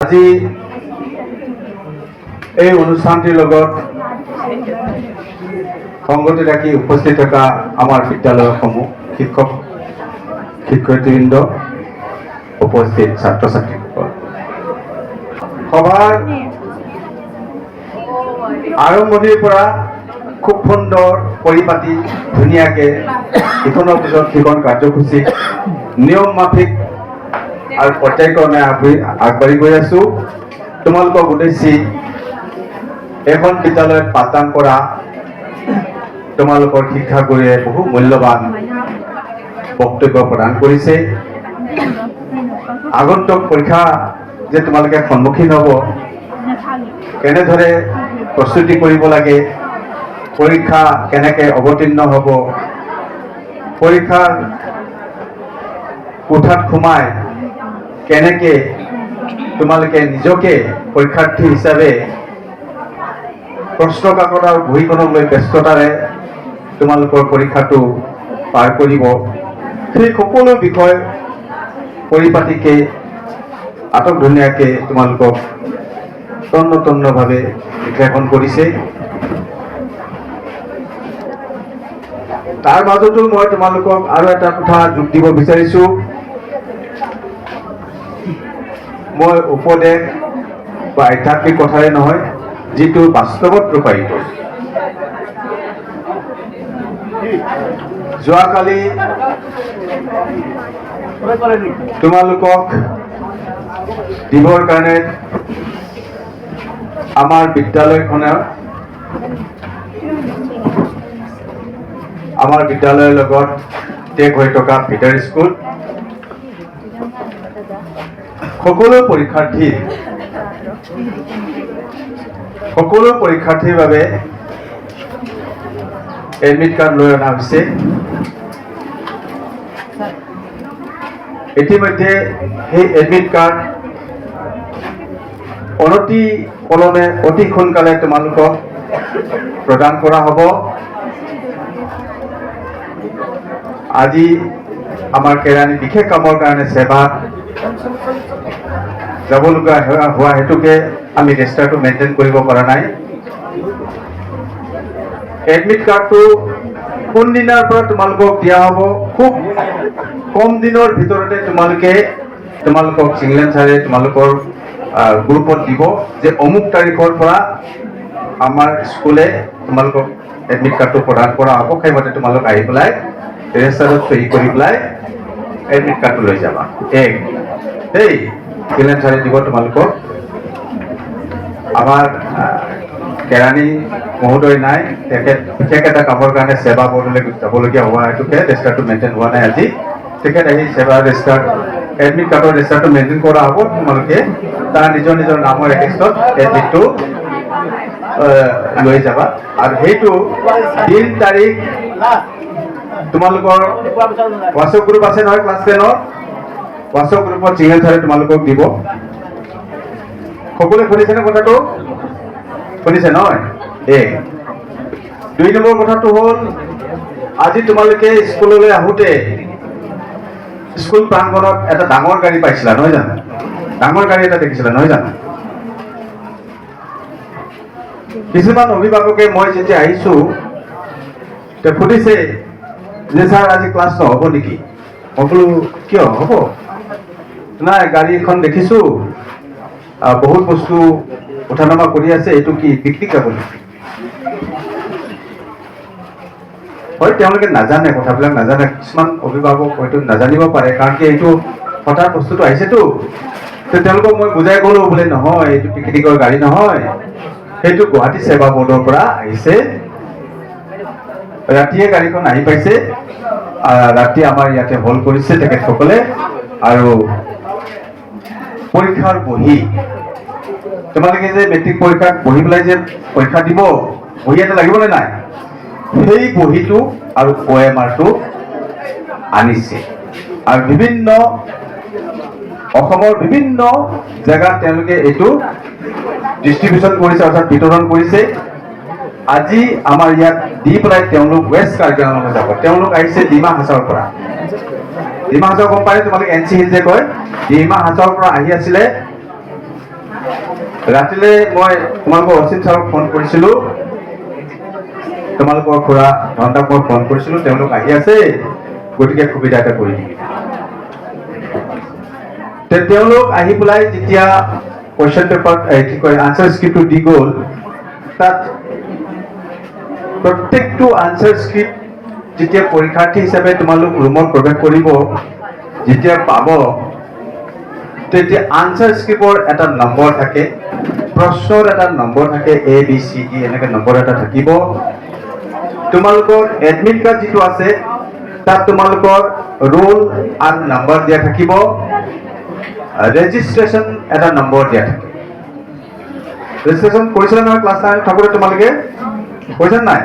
আজি এই অনুষ্ঠানটিৰ লগত সংগতি ৰাখি উপস্থিত থকা আমাৰ বিদ্যালয়সমূহ শিক্ষক শিক্ষয়িত্ৰীবৃন্দ উপস্থিত ছাত্ৰ ছাত্ৰীসকল সভাৰ আৰম্ভণিৰ পৰা খুব সুন্দৰ পৰিপাটি ধুনীয়াকৈ ইখনৰ পিছত সিখন কাৰ্যসূচী নিয়ম মাফিক আৰু পৰ্যায়ক্ৰমে আগবাঢ়ি গৈ আছো। তোমালোকক উদ্দেশ্যি এখন বিদ্যালয়ত পাঠদান কৰা তোমালোকৰ শিক্ষাগুৰুৱে বহু মূল্যৱান বক্তব্য প্ৰদান কৰিছে। আগন্তুক পৰীক্ষা যে তোমালোকে সন্মুখীন হ'ব, কেনেদৰে প্ৰস্তুতি কৰিব লাগে, পৰীক্ষা কেনেকৈ অৱতীৰ্ণ হ'ব, পৰীক্ষাৰ কোঠাত সোমাই কেনেকৈ তোমালোকে নিজকে পৰীক্ষাৰ্থী হিচাপে প্ৰশ্ন কাকত আৰু বহীখনক লৈ ব্যস্ততাৰে তোমালোকৰ পৰীক্ষাটো পাৰ কৰিব, সেই সকলো বিষয় পৰিপাটিকে আটকধুনীয়াকৈ তোমালোকক তন্নভাৱে বিশ্লেষণ কৰিছে। তাৰ মাজতো মই তোমালোকক আৰু এটা কথা যোগ দিব বিচাৰিছো। মই উপদেশ বা আধ্যাত্মিক কথাৰে নহয়, যিটো বাস্তৱত ৰূপায়িত। যোৱাকালি তোমালোকক দিবৰ কাৰণে আমাৰ বিদ্যালয়ৰ লগত টেগ হৈ থকা ভিটাৰ স্কুল সকলো পৰীক্ষাৰ্থীৰ বাবে এডমিট কাৰ্ড লৈ অনা হৈছে। ইতিমধ্যে সেই এডমিট কাৰ্ড অতি সোনকালে তোমালোকক প্ৰদান কৰা হ'ব। আজি আমাৰ কেৰাণী বিশেষ কামৰ কাৰণে সেৱাত যাবলগীয়া হোৱা হেতুকে আমি ৰেজিষ্টাৰটো মেইনটেইন কৰিব পৰা নাই। এডমিট কাৰ্ডটো কোনদিনাৰ পৰা তোমালোকক দিয়া হ'ব, খুব কম দিনৰ ভিতৰতে তোমালোকক চিংলেন ছাৰে তোমালোকৰ গ্ৰুপত দিব যে অমুক তাৰিখৰ পৰা আমাৰ স্কুলে তোমালোকক এডমিট কাৰ্ডটো প্ৰদান কৰা হ'ব। সেইমতে তোমালোক আহি পেলাই ৰেজিষ্টাৰত সহি কৰি পেলাই এডমিট কাৰ্ডটো লৈ যাবা। দেই চিংলেন ছাৰে দিব তোমালোকক। আমাৰ কেৰাণী মহোদয় নাই, তেখেত বিশেষ এটা কামৰ কাৰণে সেৱা বৰ্ডলৈ যাবলগীয়া হোৱা হেতুকে ৰেজিষ্টাৰটো মেইনটেইন হোৱা নাই। আজি তেখেত আহি সেৱা ৰেজিষ্টাৰ এডমিট কাৰ্ডৰ ৰেজিষ্টাৰটো মেইনটেইন কৰা হ'ব। তোমালোকে তাৰ নিজৰ নামৰ এগেইনষ্টত এডমিটটো লৈ যাবা। আৰু সেইটো দিন তাৰিখ তোমালোকৰ হোৱাটছএপ গ্ৰুপ আছে নহয়, ক্লাছ 10ৰ হোৱাটছএপ গ্ৰুপত চিংলেন ছাৰে তোমালোকক দিব। সকলোৱে শুনিছেনে কথাটো? শুনিছে নহয়? 2 নম্বৰ কথাটো হ'ল, আজি তোমালোকে স্কুললৈ আহোঁতে স্কুল প্ৰাংগণত এটা ডাঙৰ গাড়ী পাইছিলা নহয় জানো? ডাঙৰ গাড়ী এটা দেখিছিলা নহয় জানো? কিছুমান অভিভাৱকে মই যেতিয়া আহিছো সুধিছে যে ছাৰ আজি ক্লাছ নহ'ব নেকি? মই বোলো কিয় হ'ব? নাই, গাড়ী এখন দেখিছো, বহুত বস্তু উঠা নমা কৰি আছে, এইটো কি পিকনিক যাব নেকি? হয়, তেওঁলোকে নাজানে, কথাবিলাক নাজানে। কিছুমান অভিভাৱক হয়তো নাজানিব পাৰে, কাৰণ কি এইটো হঠাৎ বস্তুটো আহিছেতো। তেওঁলোকক মই বুজাই ক'লো বোলে নহয়, এইটো পিকনিকৰ গাড়ী নহয়, সেইটো গুৱাহাটী সেৱা বৰ্ডৰ পৰা আহিছে। ৰাতিয়ে গাড়ীখন আহি পাইছে, ৰাতি আমাৰ ইয়াতে হল কৰিছে তেখেতসকলে। আৰু পৰীক্ষাৰ বহি, তোমালোকে যে মেট্ৰিক পৰীক্ষাত বহি পেলাই যে পৰীক্ষা দিব, বহি এটা লাগিবনে নাই? সেই বহিটো আৰু OMRটো আনিছে। আৰু অসমৰ বিভিন্ন জেগাত তেওঁলোকে এইটো ডিষ্ট্ৰিবিউচন কৰিছে, অৰ্থাৎ বিতৰণ কৰিছে। আজি আমাৰ ইয়াত দি পেলাই তেওঁলোক ৱেষ্ট কাৰ্বিআংলঙলৈ যাব। তেওঁলোক আহিছে ডিমা হাছাওৰ পৰা। ডিমা হাছাও গম পায় তোমালোকে, NC হিল যে কয়, ডিমা হাছাওৰ পৰা আহি আছিলে ৰাতিলে মই তোমালোকৰ অচিত ছাৰক ফোন কৰিছিলোঁ, তোমালোকৰ খুৰা ধনদাক মই ফোন কৰিছিলোঁ, তেওঁলোক আহি আছে, গতিকে সুবিধা এটা কৰি দিবি। তেওঁলোক আহি পেলাই যেতিয়া কুৱেশ্যন পেপাৰ কি কয় আনচাৰ স্ক্ৰিপ্টটো দি গ'ল, তাত প্ৰত্যেকটো আনচাৰ স্ক্ৰিপ্ট যেতিয়া পৰীক্ষাৰ্থী হিচাপে তোমালোক ৰুমত প্ৰৱেশ কৰিব, যেতিয়া পাব, তেতিয়া আনচাৰ স্ক্ৰিপ্টৰ এটা নম্বৰ থাকে, প্ৰশ্নৰ এটা নম্বৰ থাকে, ABCD এনেকে নম্বৰ এটা থাকিব। তোমালোকৰ এডমিট কাৰ্ড যিটো আছে তাত তোমালোকৰ ৰোল আৰু নম্বৰ দিয়া থাকিব, ৰেজিষ্ট্ৰেশ্যন এটা নম্বৰ দিয়া থাকে। ৰেজিষ্ট্ৰেশ্যন কৰিছিলা নহয় ক্লাছ 9 থাকোঁতে তোমালোকে? কৰিছা নাই?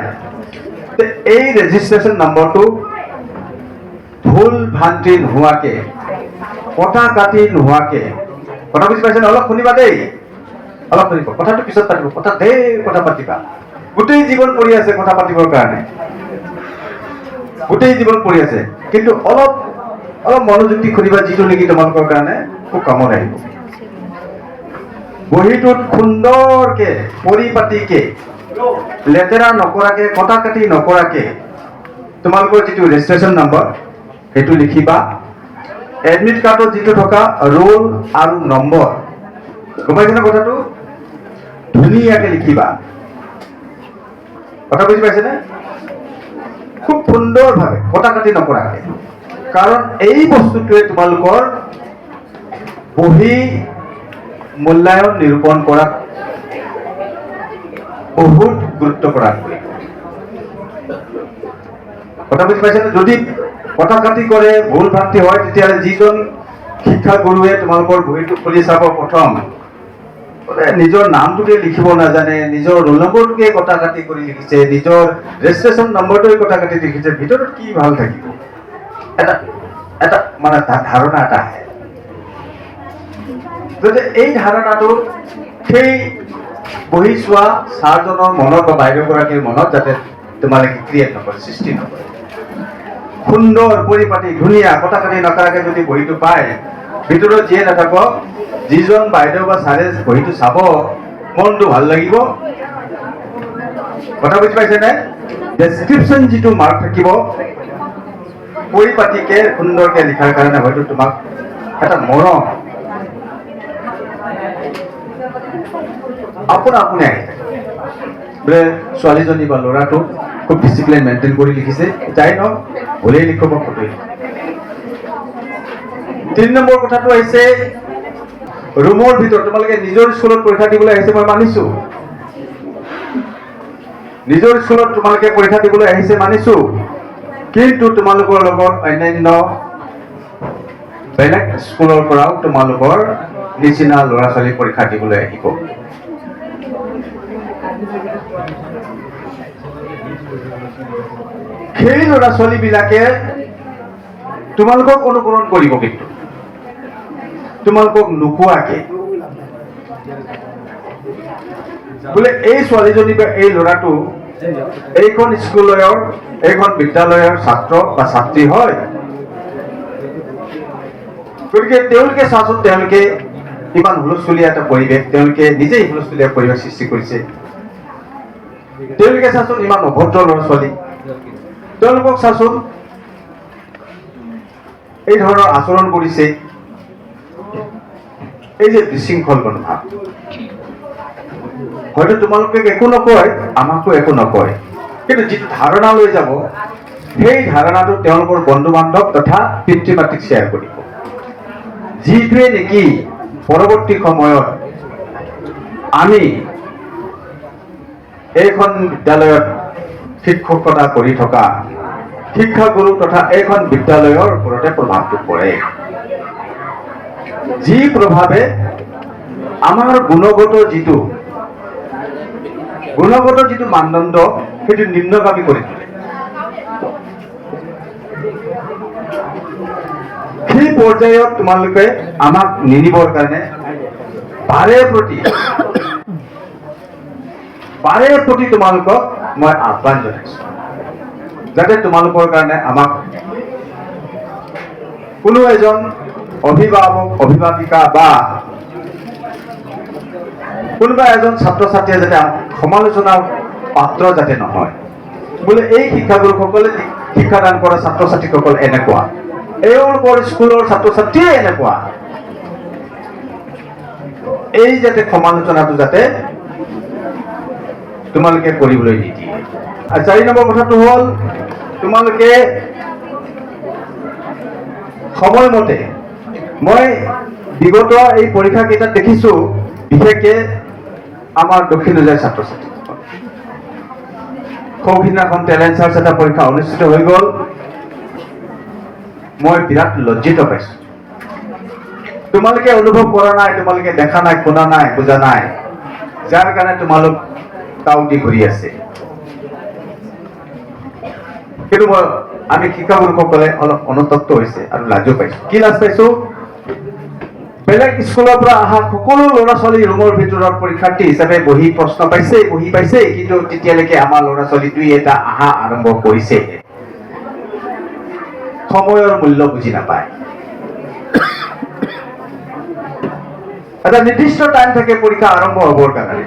এই ৰেজিষ্ট্ৰেশ্যন নম্বৰটো ভুল ভ্ৰান্তি নোহোৱাকে, কথা কাটি নোহোৱাকে, কথা বুজি পাইছে? অলপ শুনিবা দেই, অলপ শুনিব, কথাটো পিছত পাতিব, কথা ধেৰ কথা পাতিবা, গোটেই জীৱন পৰি আছে কথা পাতিবৰ কাৰণে, গোটেই জীৱন পৰি আছে, কিন্তু অলপ অলপ মনোযোগ দি শুনিবা, যিটো নেকি তোমালোকৰ কাৰণে খুব কামত আহিব। বহীটোত সুন্দৰকে পৰিপাটিকে লেতেৰা নকৰাকে, কটা কাটি নকৰাকে তোমালোকৰ যিটো ৰেজিষ্ট্ৰেশ্যন নম্বৰ সেইটো লিখিবা। এডমিট কাৰ্ডত যিটো থকা ৰোল আৰু নম্বৰ, গম পাইছে না কথাটো? ধুনীয়াকে লিখিবা, কথা বুজি পাইছেনে? খুব সুন্দৰভাৱে, কটা কাটি নকৰাকে, কাৰণ এই বস্তুটোৱে তোমালোকৰ বহি মূল্যায়ন নিৰূপণ কৰাত বহুত গুৰুত্ব প্ৰদান কৰিব। কথা বুজি পাইছেনে? যদি কথা কাটি কৰে, ভুল ভ্ৰান্তি হয়, তেতিয়াহ'লে যিজন শিক্ষাগুৰুৱে তোমালোকৰ বহীটো খুলি চাব, প্ৰথম নিজৰ নামটোকে লিখিব নাজানে, নিজৰ ৰোল নম্বৰটোকে কটা কাটি কৰি লিখিছে, নিজৰ ৰেজিষ্ট্ৰেশ্যন নম্বৰটোকে কটা কাটি লিখিছে, ভিতৰত কি ভাল থাকিব? এটা মানে ধাৰণা এটা আহে। যদি এই ধাৰণাটো সেই বহি চোৱা ছাৰজনৰ মনত বা বাইদেউগৰাকীৰ মনত যাতে তোমালোকে ক্ৰিয়েট নকৰে, সৃষ্টি নকৰে। সুন্দৰ পৰিপাটি ধুনীয়া কটা কাটি নকৰাকে যদি বহীটো পায়, ভিতৰত যিয়ে নাথাকক, যিজন বাইদেউ বা ছাৰে বহীটো চাব, মনটো ভাল লাগিব। কথা বুজি পাইছেনে? ডেছক্ৰিপশ্যন যিটো মাৰ্ক থাকিব, পৰিপাটিকে সুন্দৰকে লিখাৰ কাৰণে হয়তো তোমাক এটা মৰম আপোনা আপুনি আহি থাকে, বোলে ছোৱালীজনী বা ল'ৰাটো খুব ডিচিপ্লিন মেইনটেইন কৰি লিখিছে, যাই নহওক ভুলেই লিখক বা ফটোই লিখক। 3 নম্বৰ কথাটো আহিছে ৰুমৰ ভিতৰত। তোমালোকে নিজৰ স্কুলত পৰীক্ষা দিবলৈ আহিছে, মই মানিছো, নিজৰ স্কুলত তোমালোকে পৰীক্ষা দিবলৈ আহিছে মানিছো, কিন্তু তোমালোকৰ লগত অন্যান্য বেলেগ স্কুলৰ পৰাও তোমালোকৰ নিচিনা ল'ৰা ছোৱালী পৰীক্ষা দিবলৈ আহিব। সেই ল'ৰা ছোৱালী বিলাকে তোমালোকক অনুকৰণ কৰিব, কিন্তু তোমালোকক নোকোৱাকে, বোলে এই ছোৱালীজনী বা এই ল'ৰাটো এইখন স্কুলৰ, এইখন বিদ্যালয়ৰ ছাত্ৰ বা ছাত্ৰী হয়, গতিকে তেওঁলোকে চাচোন, তেওঁলোকে ইমান হুলস্থুলীয়া এটা পৰিৱেশ, তেওঁলোকে নিজেই হুলস্থুলীয়া পৰিৱেশ সৃষ্টি কৰিছে। তেওঁলোকে চাচোন ইমান অভদ্ৰ ল'ৰা ছোৱালী, তেওঁলোকক চাচোন এই ধৰণৰ আচৰণ কৰিছে। এই যে বিশৃংখল মনোভাৱ, হয়তো তোমালোকে একো নকয়, আমাকো একো নকয়, কিন্তু যিটো ধাৰণা লৈ যাব, সেই ধাৰণাটো তেওঁলোকৰ বন্ধু বান্ধৱ তথা পিতৃ মাতৃক শ্বেয়াৰ কৰিব, যিটোৱে নেকি পৰৱৰ্তী সময়ত আমি এইখন বিদ্যালয়ত শিক্ষকতা কৰি থকা শিক্ষাগুৰু তথা এইখন বিদ্যালয়ৰ ওপৰতে প্ৰভাৱটো পৰে, যি প্ৰভাৱে আমাৰ গুণগত যিটো মানদণ্ড সেইটো নিম্নগামী কৰি তোলে। সেই পৰ্যায়ত তোমালোকে আমাক নিনিবৰ কাৰণে বাৰে প্ৰতি তোমালোকক মই আহ্বান জনাইছো, যাতে তোমালোকৰ কাৰণে আমাক কোনো এজন অভিভাৱক অভিভাৱিকা বা কোনোবা এজন ছাত্ৰ ছাত্ৰীয়ে যাতে সমালোচনাৰ পাত্ৰ যাতে নহয় বোলে এই শিক্ষাগুৰুসকলে শিক্ষাদান কৰা ছাত্ৰ ছাত্ৰীসকল এনেকুৱা, এওঁলোকৰ স্কুলৰ ছাত্ৰ ছাত্ৰীয়ে এনেকুৱা, এই যাতে সমালোচনাটো যাতে তোমালোকে কৰিবলৈ নিদিয়ে। আৰু 4 নম্বৰ কথাটো হ'ল তোমালোকে সময়মতে, মই বিগত এই পৰীক্ষা কেইটাত দেখিছো বিশেষকে আমাৰ দক্ষিণ উজীৰ ছাত্ৰ ছাত্ৰী সৌখিনাখন টেলেণ্ট চাৰ্চ এটা পৰীক্ষা অনুষ্ঠিত হৈ গ'ল। মই বিৰাট লজ্জিত পাইছো। তোমালোকে অনুভৱ কৰা নাই, তোমালোকে দেখা নাই, শুনা নাই, বুজা নাই, যাৰ কাৰণে তোমালোক কাউটি ঘূৰি আছে। কিন্তু আমি শিক্ষাগুৰুসকলে অলপ অনুতপ্ত হৈছে আৰু লাজো পাইছো। কি লাজ পাইছো? বেলেগ স্কুলৰ পৰা অহা সকলো ল'ৰা ছোৱালী ৰুমৰ ভিতৰত পৰীক্ষাৰ্থী হিচাপে বহি প্ৰশ্ন পাইছে, বহি পাইছে, কিন্তু তেতিয়ালৈকে আমাৰ ল'ৰা ছোৱালী দুই এটা অহা আৰম্ভ কৰিছে। সময়ৰ মূল্য বুজি নাপায়। এটা নিৰ্দিষ্ট টাইম থাকে পৰীক্ষা আৰম্ভ হ'বৰ কাৰণে,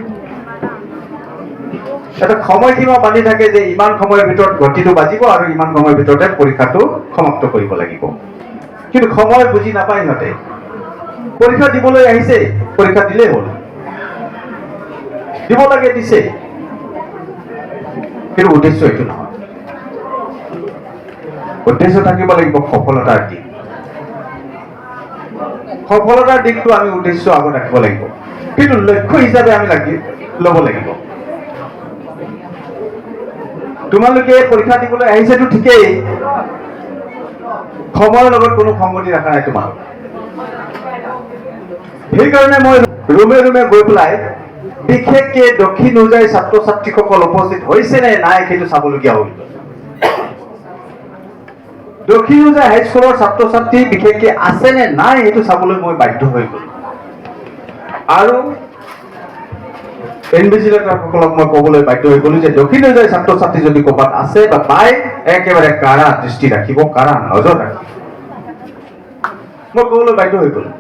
এটা সময়সীমা বান্ধি থাকে যে ইমান সময়ৰ ভিতৰত ঘটিটো বাজিব আৰু ইমান সময়ৰ ভিতৰতে পৰীক্ষাটো সমাপ্ত কৰিব লাগিব। কিন্তু সময় বুজি নাপায় সিহঁতে। পৰীক্ষা দিবলৈ আহিছে, পৰীক্ষা দিলেই হ'ল, দিব লাগে দিছে, কিন্তু উদ্দেশ্য এইটো নহয়। উদ্দেশ্য থাকিব লাগিব সফলতাৰ দিশ। সফলতাৰ দিশটো আমি উদ্দেশ্য আগত ৰাখিব লাগিব, কিন্তু লক্ষ্য হিচাপে আমি ল'ব লাগিব। তোমালোকে পৰীক্ষা দিবলৈ আহিছেতো ঠিকেই, সময়ৰ লগত কোনো সংগতি ৰখা নাই তোমালোক। সেইকাৰণে মই ৰুমে ৰুমে গৈ পেলাই বিশেষকে দক্ষিণ উজীৰ ছাত্ৰ ছাত্ৰীসকল উপস্থিত হৈছে নে নাই সেইটো চাবলগীয়া হ'ল। দক্ষিণ উজীৰ হাইস্কুলৰ ছাত্ৰ ছাত্ৰী বিশেষকে আছে নে নাই সেইটো চাবলৈ মই বাধ্য হৈ গ'লো। আৰু ইনভিজিলেটৰসকলক মই ক'বলৈ বাধ্য হৈ গ'লো যে দক্ষিণ উজীৰ ছাত্ৰ ছাত্ৰী যদি ক'ৰবাত আছে বা পায়, একেবাৰে কাৰা দৃষ্টি ৰাখিব, কাৰা নজৰ ৰাখিব। মই ক'বলৈ বাধ্য হৈ গ'লো।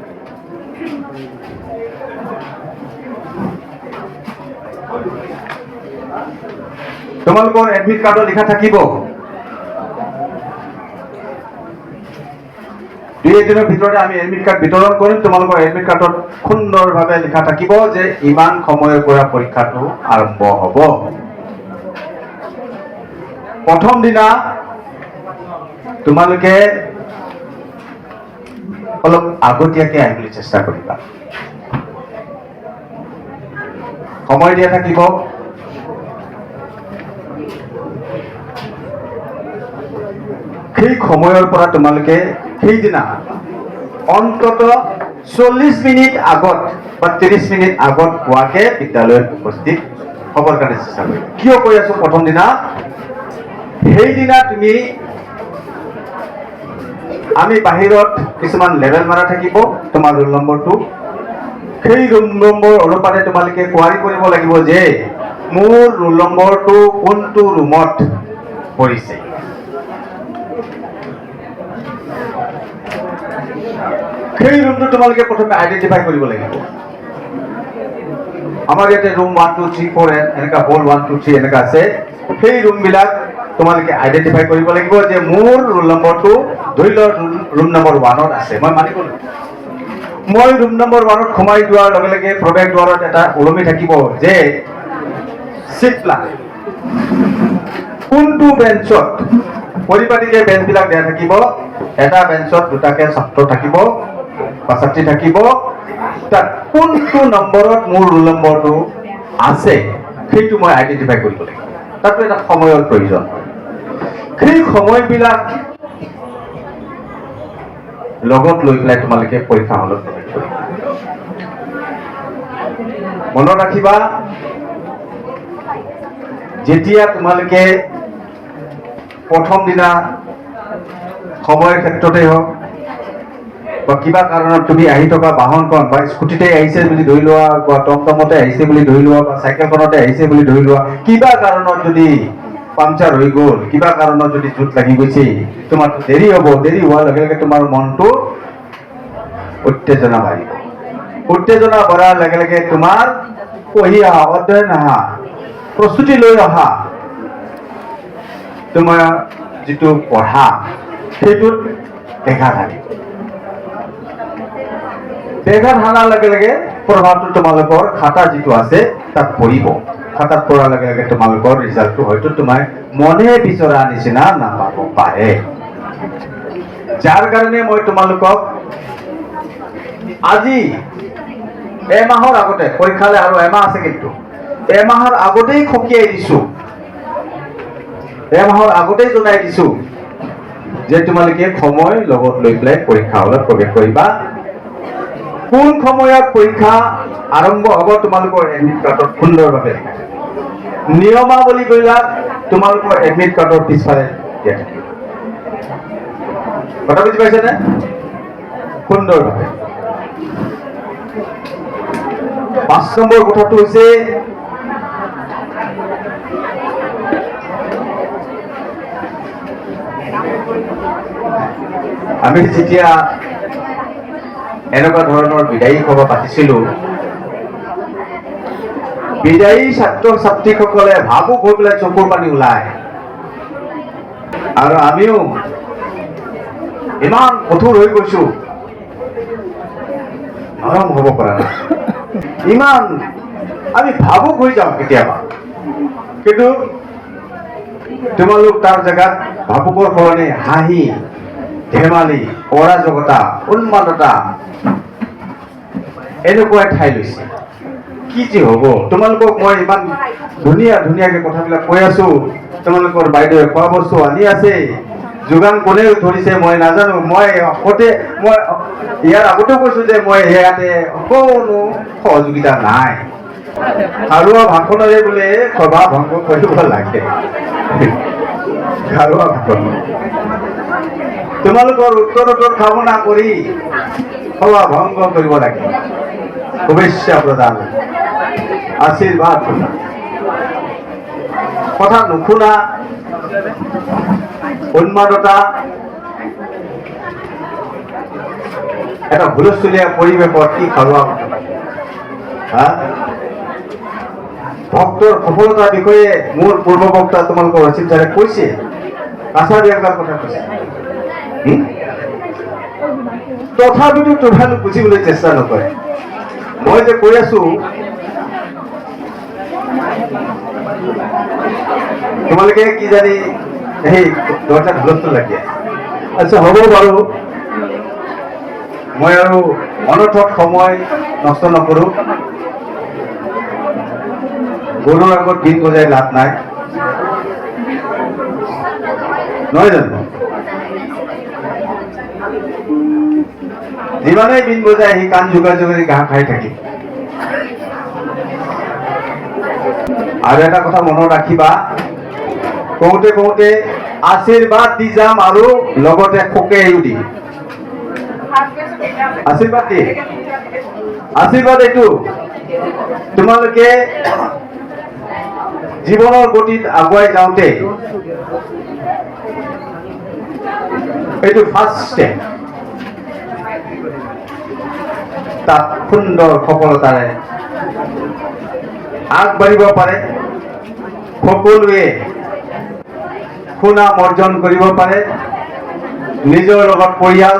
তোমালোকৰ এডমিট কাৰ্ডত লিখা থাকিব, 2 দিনৰ ভিতৰতে আমি এডমিট কাৰ্ড বিতৰণ কৰিম। তোমালোকৰ এডমিট কাৰ্ডত সুন্দৰভাৱে লিখা থাকিব যে ইমান সময়ৰ পৰা পৰীক্ষাটো আৰম্ভ হ'ব। প্ৰথম দিনা তোমালোকে অলপ আগতীয়াকৈ আহিবলৈ চেষ্টা কৰিবা। সময় দিয়া থাকিব। সেই সময়ৰ পৰা তোমালোকে সেইদিনা অন্তত 40 মিনিট আগত বা 30 মিনিট আগত পোৱাকে বিদ্যালয়ত উপস্থিত হ'বৰ কাৰণে চেষ্টা কৰিবা। কিয় কৈ আছো প্ৰথম দিনা? সেইদিনা আমি বাহিৰত কিছুমান লেবেল মাৰা থাকিব তোমাৰ ৰোল নম্বৰটো। সেই ৰোল নম্বৰ অনুপাতে তোমালোকে কোৱাৰি কৰিব লাগিব যে মোৰ ৰোল নম্বৰটো কোনটো ৰুমত পৰিছে। সেই ৰুমটো তোমালোকে প্ৰথমে আইডেন্টিফাই কৰিব লাগিব। আমাৰ ইয়াতে ৰুম 1 2 3 4 এনেকা হল 1 2 3 এনেকা আছে। সেই ৰুমবিলাক তোমালোকে আইডেন্টিফাই কৰিব লাগিব যে মোৰ ৰোল নম্বৰটো ধৰি লোৱা ৰুম নম্বৰ 1ত আছে। মই মানি গ'লো, মই ৰুম নম্বৰ 1ত সোমাই যোৱাৰ লগে লগে প্ৰৱেশ দ্বাৰত এটা ওলমি থাকিব যে চিট প্লান কোনটো বেঞ্চত, পৰিপাটিকে বেঞ্চবিলাক দিয়া থাকিব। এটা বেঞ্চত 2টাকে ছাত্ৰ থাকিব বা ছাত্ৰী থাকিব। তাত কোনটো নম্বৰত মোৰ ৰোল নম্বৰটো আছে সেইটো মই আইডেন্টিফাই কৰিব লাগিব। তাতো এটা সময়ৰ প্ৰয়োজন। সেই সময়বিলাক লগত লৈ পেলাই তোমালোকে পৰীক্ষা হলত প্ৰৱেশ কৰিবা। মনত ৰাখিবা, যেতিয়া তোমালোকে প্ৰথম দিনা সময়ৰ ক্ষেত্ৰতে হওক বা কিবা কাৰণত তুমি আহি থকা বাহনখন বা স্কুটিতে আহিছে বুলি ধৰি লোৱা বা টমটমতে আহিছে বুলি ধৰি লোৱা বা চাইকেলখনতে আহিছে বুলি ধৰি লোৱা, কিবা কাৰণত যদি পাংচাৰ হৈ গ'ল, কিবা কাৰণত যদি জোঁট লাগি গৈছে, তোমাৰ দেৰি হ'ব। দেৰি হোৱাৰ লগে লগে তোমাৰ মনটো উত্তেজনা বাঢ়িব। উত্তেজনা বঢ়াৰ লগে লগে তোমাৰ পঢ়ি অহা অধ্যয়ন অহা প্ৰস্তুতি লৈ অহা তোমাৰ যিটো পঢ়া সেইটোত দেখা থাকে দেখা থাকাৰ লগে লগে প্ৰভাৱটো তোমালোকৰ খাতা যিটো আছে তাত পৰিব খাতাত পৰাৰ লগে লগে তোমালোকৰ ৰিজাল্টটো হয়তো তোমাৰ মনে বিচৰা নিচিনা নাপাব পাৰে যাৰ কাৰণে মই তোমালোকক আজি এমাহৰ আগতে পৰীক্ষালৈ আৰু এমাহ আছে কিন্তু এমাহৰ আগতেই খকিয়াই দিছো এমাহৰ আগতেই জনাই দিছো যে তোমালোকে সময় লগত লৈ পেলাই পৰীক্ষা হলত প্ৰৱেশ কৰিবা কোন সময়ত পৰীক্ষা আৰম্ভ হ'ব তোমালোকৰ এডমিট কাৰ্ডত সুন্দৰভাৱে নিয়মাৱলীবিলাক তোমালোকৰ এডমিট কাৰ্ডৰ পিছফালে দিয়া থাকিব কথা বুজি পাইছেনে সুন্দৰভাৱে 5 নম্বৰ কথাটো হৈছে আমি যেতিয়া এনেকুৱা ধৰণৰ বিদায়ী সভা পাতিছিলো বিদায়ী ছাত্ৰ ছাত্ৰীসকলে ভাবুক হৈ পেলাই চকুৰ পানী ওলায় আৰু আমিও ইমান কঠোৰ হৈ গৈছো নৰম হ'ব পৰা নাই ইমান আমি ভাবুক হৈ যাওঁ কেতিয়াবা কিন্তু তোমালোক তাৰ জেগাত ভাবুকৰ সলনি হাঁহি ধেমালি অৰাজকতা উন্মাদতা এনেকুৱা ঠাই লৈছে কি যে হ'ব তোমালোকক মই ইমান ধুনীয়াকে কথাবিলাক কৈ আছো তোমালোকৰ বাইদেৱে খোৱা বস্তু আনি আছে যোগান কোনে ধৰিছে মই নাজানো মই ইয়াৰ আগতেও কৈছো যে মই ইয়াতে কোনো সহযোগিতা নাই খাৰুৱা ভাষণৰে বোলে সভা ভংগ কৰিব লাগে খাৰুৱা ভাষণ তোমালোকৰ উত্তৰোত্তৰ কামনা কৰি সভা ভংগ কৰিব লাগে শুভেচ্ছা প্ৰদান আশীৰ্বাদ কথা নুশুনা উন্মাদতা এটা হুলস্থুলীয়া পৰিৱেশত কি খাৰুৱা ভক্তৰ সফলতাৰ বিষয়ে মোৰ পূৰ্ব বক্তা তোমালোকৰ অসীম ছাৰে কৈছে আচাৰ ব্যাংকৰ কথা কৈছে তথাপিতো তোমালোক বুজিবলৈ চেষ্টা নকৰে মই যে কৈ আছো তোমালোকে কি জানি সেই দৰজাত হুলস্থুল লাগি আছে আচ্ছা হ'ব বাৰু মই আৰু অনৰ্থক সময় নষ্ট নকৰো গৰুৰ আগত বিন বজাই লাভ নাই নহয় জানো যিমানেই বিন বজাই সি কাণ যোগাযোগেৰে ঘাঁহ খাই থাকিব আৰু এটা কথা মনত ৰাখিবা কওঁতে কওঁতে আশীৰ্বাদ দি যাম আৰু লগতে খোকেও দিম আশীৰ্বাদ এইটো তোমালোকে জীৱনৰ গতিত আগুৱাই যাওঁতে এইটো ফাৰ্ষ্ট ষ্টেপ তাত সুন্দৰ সফলতাৰে আগবাঢ়িব পাৰে সকলোৱে সুনাম অৰ্জন কৰিব পাৰে নিজৰ লগত পৰিয়াল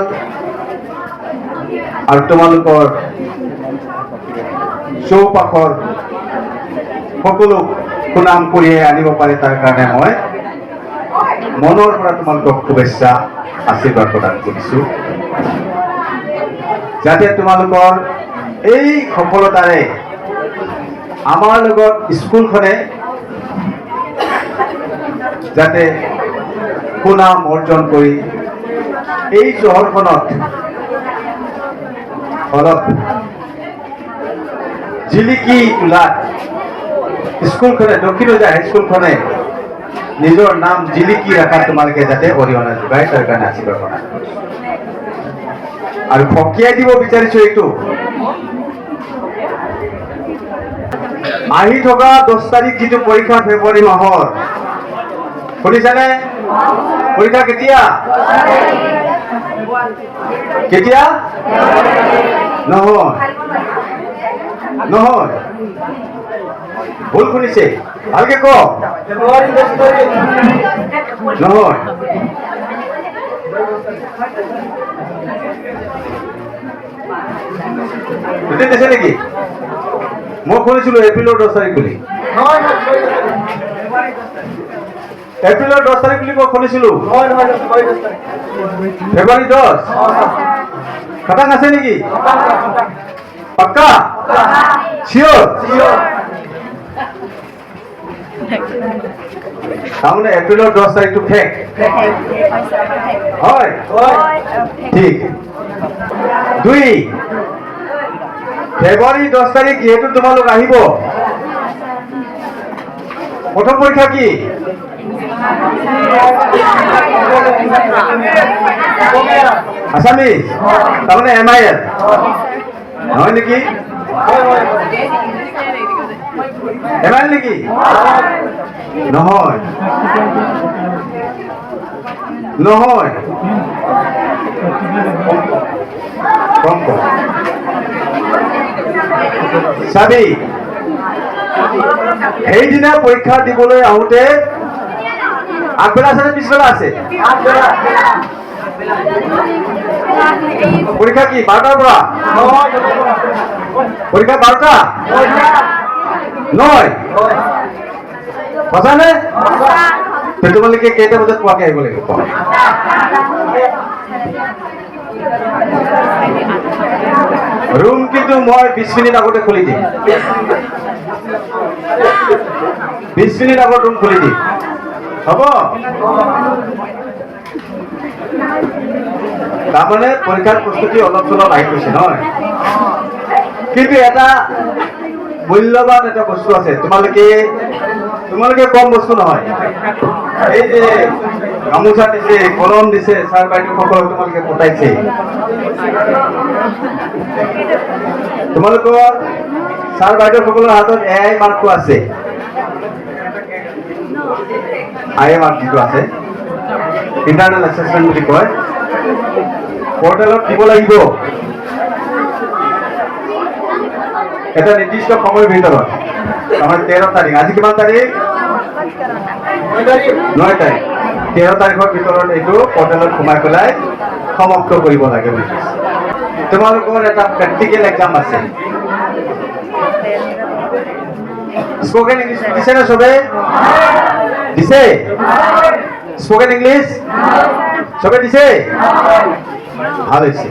আৰু তোমালোকৰ চৌপাশৰ সকলো সুনাম কঢ়িয়াই আনিব পাৰে তাৰ কাৰণে মই মনৰ পৰা তোমালোকক শুভেচ্ছা আশীৰ্বাদ প্ৰদান কৰিছো যাতে তোমালোকৰ এই সফলতাৰে আমাৰ লগত স্কুলখনে যাতে সুনাম অৰ্জন কৰি এই চহৰখনত অলপ জিলিকি তোলাত স্কুলখনে দক্ষিণজা হাইস্কুলখনে নিজৰ নাম জিলিকি ৰখাত তোমালোকে যাতে অৰিহণা যোগায় তাৰ কাৰণে আশীৰ্বাদ প্ৰদান আৰু সকীয়াই দিব বিচাৰিছো এইটো আহি থকা 10 তাৰিখ যিটো পৰীক্ষা ফেব্ৰুৱাৰী মাহৰ শুনিছানে পৰীক্ষা কেতিয়া কেতিয়া নহয় নহয় ভুল শুনিছে ভালকে ক নহয় দুদিন দিছে নেকি মই শুনিছিলো এপ্ৰিলৰ 10 তাৰিখ বুলি এপ্ৰিলৰ 10 তাৰিখ বুলি মই শুনিছিলো ফেব্ৰুৱাৰী 10 খাটাং আছে নেকি পাক্কা চিয়ৰ তাৰমানে এপ্ৰিলৰ 10 তাৰিখটো ফেক হয় ঠিক 2 ফেব্ৰুৱাৰী 10 তাৰিখ যিহেতু তোমালোক আহিব প্ৰথম পৰীক্ষা কি আছামিজ তাৰমানে MIL নহয় নেকি MIL নেকি নহয় নহয় কম কম চাবি সেইদিনা পৰীক্ষা দিবলৈ আহোঁতে আগবেলা আছে নে পিছবেলা আছে পৰীক্ষা কি 12টাৰ পৰা পৰীক্ষা 12টা নহয় সঁচা নে তোমালোকে কেইটা বজাত পোৱাকে আহিব লাগিব ৰুম কিন্তু মই 20 মিনিট আগতে খুলি দিম 20 মিনিট আগত ৰুম খুলি দিম হ'ব তাৰমানে পৰীক্ষাৰ প্ৰস্তুতি অলপ চলপ আহি গৈছে নহয় কিন্তু এটা মূল্যৱান এটা বস্তু আছে তোমালোকে কম বস্তু নহয় এই যে গামোচা দিছে কলম দিছে ছাৰ বাইদেউসকলক তোমালোকে পঠাইছে তোমালোকৰ ছাৰ বাইদেউসকলৰ হাতত AI মাৰ্কটো আছে IMR যিটো আছে ইণ্টাৰনেল এছেছমেণ্ট বুলি কয় পৰ্টেলত দিব লাগিব এটা নিৰ্দিষ্ট সময়ৰ ভিতৰত আমাৰ 13 তাৰিখ আজি কিমান তাৰিখ 9 তাৰিখ 13 তাৰিখৰ ভিতৰত এইটো পৰ্টেলত সোমাই পেলাই সমাপ্ত কৰিব লাগে বুলি তোমালোকৰ এটা প্ৰেক্টিকেল এক্সাম আছে স্পোকেন ইংলিছ দিছে না সবে দিছে স্পোকেন ইংলিছ সবে দিছে ভাল হৈছে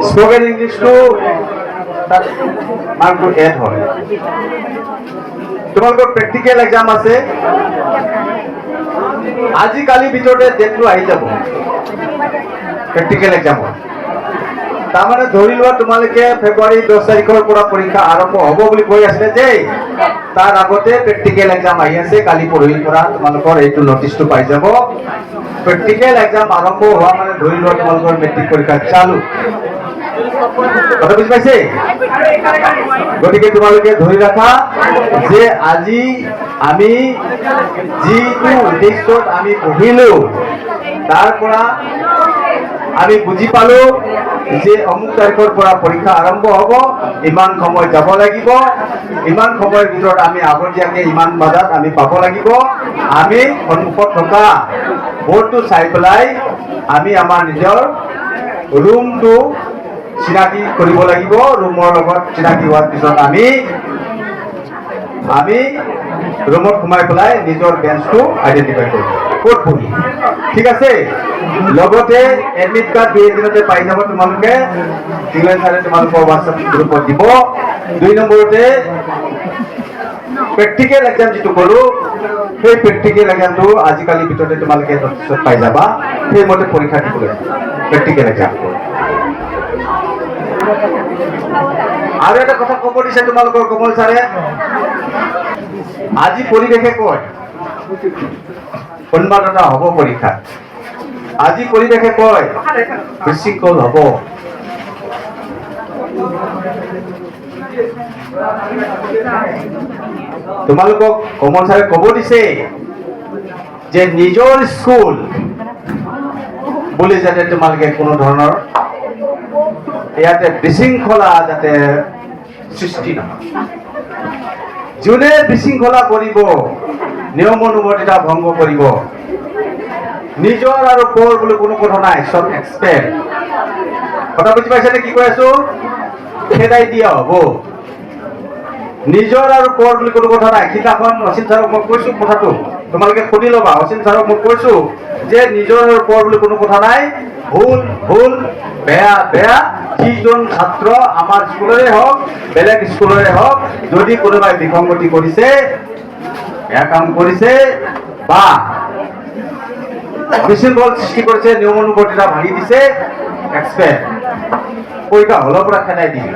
স্পোকেন ইংলিছটো তাত মাৰ্কটো এড হয় তোমালোকৰ প্ৰেক্টিকেল এক্সাম আছে আজি কালি ভিতৰতে ডেটটো আহি যাব প্ৰেক্টিকেল এক্সামৰ তাৰমানে ধৰি লোৱা তোমালোকে ফেব্ৰুৱাৰী 10 তাৰিখৰ পৰা পৰীক্ষা আৰম্ভ হ'ব বুলি কৈ আছিলে যে তাৰ আগতে প্ৰেক্টিকেল এক্সাম আহি আছে কালি পৰহিৰ পৰা তোমালোকৰ এইটো নটিছটো পাই যাব প্ৰেক্টিকেল এক্সাম আৰম্ভ হোৱা মানে ধৰি লোৱা তোমালোকৰ মেট্ৰিক পৰীক্ষা চালু কথা বুজি পাইছে গতিকে তোমালোকে ধৰি ৰাখা যে আজি আমি যিটো উদ্দেশ্যত আমি পঢ়িলো তাৰ পৰা আমি বুজি পালো যে অমুক তাৰিখৰ পৰা পৰীক্ষা আৰম্ভ হ'ব ইমান সময় যাব লাগিব ইমান সময়ৰ ভিতৰত আমি আগতীয়াকৈ ইমান বজাত আমি পাব লাগিব আমি সন্মুখত থকা বৰ্ডটো চাই পেলাই আমি আমাৰ নিজৰ ৰুমটো চিনাকি কৰিব লাগিব ৰুমৰ লগত চিনাকি হোৱাৰ পিছত আমি ৰুমত সোমাই পেলাই নিজৰ বেঞ্চটো আইডেণ্টিফাই কৰিব ক'ত বহি ঠিক আছে লগতে এডমিট কাৰ্ড 2 দিনতে পাই যাব তোমালোকে চিংলেন ছাৰে তোমালোকৰ হোৱাটছআপ গ্ৰুপত দিব 2 নম্বৰতে প্ৰেক্টিকেল এক্সাম যিটো ক'লো সেই প্ৰেক্টিকেল এক্সামটো আজিকালি ভিতৰতে তোমালোকে পাই যাবা সেইমতে পৰীক্ষা দিবলৈ প্ৰেক্টিকেল এক্সাম আৰু এটা কথা ক'ব দিছে তোমালোকৰ কমল ছাৰে আজি পৰিৱেশে কয় সন্মান এটা হ'ব পৰীক্ষা আজি পৰিৱেশে কয় বিশৃংখল হ'ব তোমালোকক কমল ছাৰে ক'ব দিছে যে নিজৰ স্কুল বুলি যাতে তোমালোকে কোনো ধৰণৰ ইয়াতে বিশৃংখলা যাতে সৃষ্টি নহয়। যোনে বিশৃংখলা কৰিব, নিয়ম অনুবৰ্তিতা ভংগ কৰিব, নিজৰ আৰু পৰ বুলি কোনো কথা নাই, চব এক্সপেক্ট। কথা বুজি পাইছেনে কি কৈ আছো? খেদাই দিয়া হ'ব। নিজৰ আৰু পৰ বুলি কোনো কথা নাই। সিদিনাখন অসীম ছাৰক মই কৈছো কথাটো, তোমালোকে শুনি ল'বা। অসীম ছাৰক মই কৈছো যে নিজৰ আৰু পৰ বুলি কোনো কথা নাই, ভুল ভুল, বেয়া বেয়া। যিজন ছাত্ৰ আমাৰ স্কুলৰে হওক, বেলেগ স্কুলৰে হওক, যদি কোনোবাই বিসংগতি কৰিছে, বেয়া কাম কৰিছে বা বিশৃংখল সৃষ্টি কৰিছে, নিয়ম অনুবৰ্তিতা ভাঙি দিছে, এক্সপেক্ট পৰীক্ষা হলৰ পৰা খেদাই দিম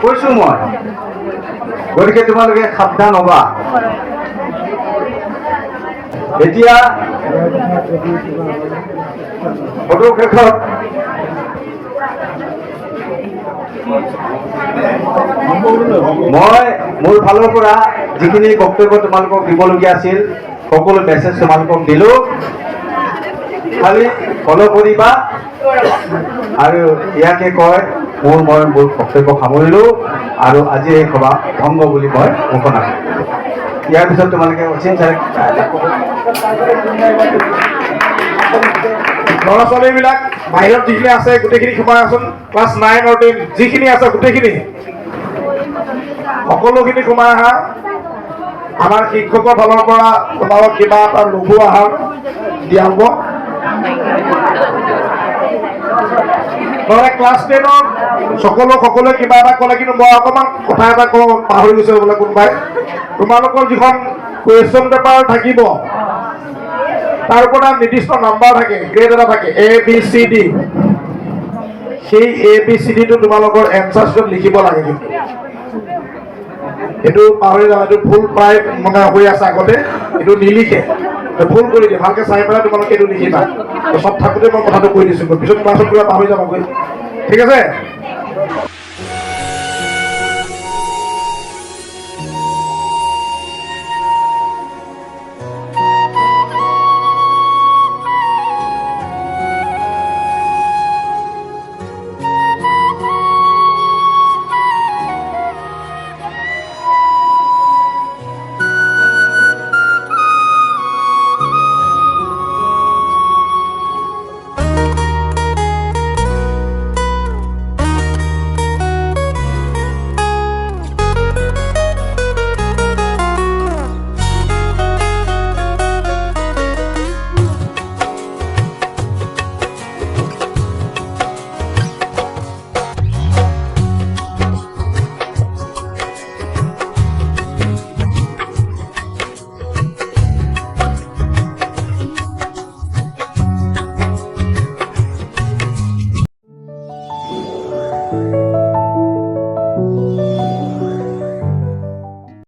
কৈছো মই। গতিকে তোমালোকে সাৱধান হবা। এতিয়া ফটো শেষত মই মোৰ ফালৰ পৰা যিখিনি বক্তব্য তোমালোকক দিবলগীয়া আছিল, সকলো মেছেজ তোমালোকক দিলো। খালি ফলো কৰিবা। আৰু ইয়াকে কয় মই মোৰ বক্তব্য সামৰিলো আৰু আজি এই সভা ভংগ বুলি মই ঘোষণা কৰিম। ইয়াৰ পিছত তোমালোকে অসীম ছাৰে ল'ৰা ছোৱালীবিলাক বাহিৰত যিখিনি আছে গোটেইখিনি সোমাই আছোন। ক্লাছ 9 আৰু 10 যিখিনি আছে গোটেইখিনি সকলোখিনি সোমাই আহা। আমাৰ শিক্ষকৰ ফালৰ পৰা তোমালোক কিবা এটা লঘু আহাৰ দিয়া হ'ব। নহ'লে ক্লাছ 10ৰ সকলোৱে কিবা এটা ক'লে, কিন্তু মই অকণমান কথা এটা কওঁ, পাহৰি গৈছে বোলে কোনোবাই। তোমালোকৰ যিখন কুৱেশ্যন পেপাৰ থাকিব তাৰ ওপৰত নিৰ্দিষ্ট নাম্বাৰ থাকে, গ্ৰেড এটা থাকে, ABCD। সেই ABCDটো তোমালোকৰ এনচাৰ শ্বীটত লিখিব লাগে। কিন্তু এইটো পাহৰি যাবা, এইটো ভুল প্ৰায় মানে হৈ আছে আগতে, এইটো নিলিখে, ভুল কৰি দিয়ে। ভালকে চাই পেলাই তোমালোকে এইটো লিখিবা। চব থাকোঁতে মই কথাটো কৈ দিছোঁ, পিছত ক্লাছত কিবা পাহৰি যাবাগৈ। ঠিক আছে?